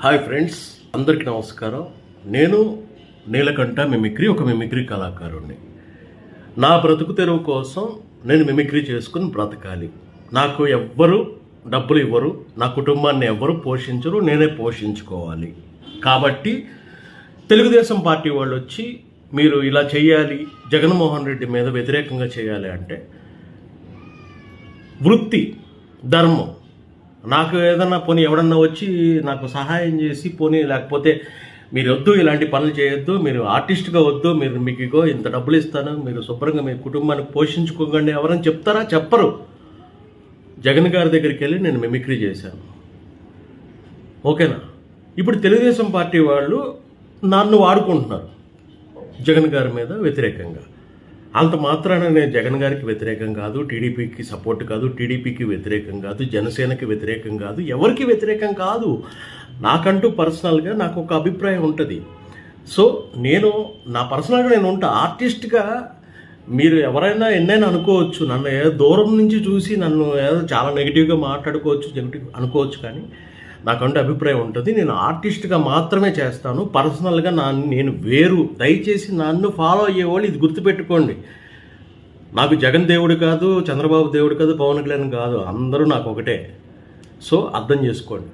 Hi friends, అందరికీ నమస్కారం. నేను నీలకంఠ మిమిక్రీ, ఒక మిమిక్రీ కళాకారుణ్ణి. నా బ్రతుకు తెరువు కోసం నేను మిమిక్రీ చేసుకుని బ్రతకాలి. నాకు ఎవ్వరు డబ్బులు ఇవ్వరు, నా కుటుంబాన్ని ఎవ్వరు పోషించరు, నేనే పోషించుకోవాలి. కాబట్టి తెలుగుదేశం పార్టీ వాళ్ళు వచ్చి మీరు ఇలా చేయాలి, జగన్మోహన్ రెడ్డి మీద వ్యతిరేకంగా చేయాలి అంటే వృత్తి, ధర్మం, నాకు ఏదన్నా పోనీ ఎవడన్నా వచ్చి నాకు సహాయం చేసి పోనీ, లేకపోతే మీరు వద్దు, ఇలాంటి పనులు చేయొద్దు, మీరు ఆర్టిస్ట్గా వద్దు, మీకు ఇగో ఇంత డబ్బులు ఇస్తాను, మీరు శుభ్రంగా మీ కుటుంబాన్ని పోషించుకోకండి ఎవరని చెప్తారా? చెప్పరు. జగన్ గారి దగ్గరికి వెళ్ళి నేను మిమిక్రీ చేశాను, ఓకేనా? ఇప్పుడు తెలుగుదేశం పార్టీ వాళ్ళు నన్ను వాడుకుంటున్నారు జగన్ గారి మీద వ్యతిరేకంగా. అంత మాత్రాన నేను జగన్ గారికి వ్యతిరేకం కాదు, టీడీపీకి సపోర్ట్ కాదు, టీడీపీకి వ్యతిరేకం కాదు, జనసేనకి వ్యతిరేకం కాదు, ఎవరికి వ్యతిరేకం కాదు. నాకంటూ పర్సనల్గా నాకు ఒక అభిప్రాయం ఉంటుంది. సో నా పర్సనల్గా నేను ఉంటా. ఆర్టిస్ట్గా మీరు ఎవరైనా ఎన్నైనా అనుకోవచ్చు, నన్ను ఏదో దూరం నుంచి చూసి నన్ను ఏదో చాలా నెగిటివ్గా మాట్లాడుకోవచ్చు, నెగిటివ్ అనుకోవచ్చు, కానీ నాకంటూ అభిప్రాయం ఉంటుంది. నేను ఆర్టిస్ట్గా మాత్రమే చేస్తాను, పర్సనల్గా నేను వేరు. దయచేసి నన్ను ఫాలో అయ్యేవాళ్ళు ఇది గుర్తుపెట్టుకోండి. నాకు జగన్ దేవుడు కాదు, చంద్రబాబు దేవుడు కాదు, పవన్ కళ్యాణ్ కాదు, అందరూ నాకు ఒకటే. సో అర్థం చేసుకోండి.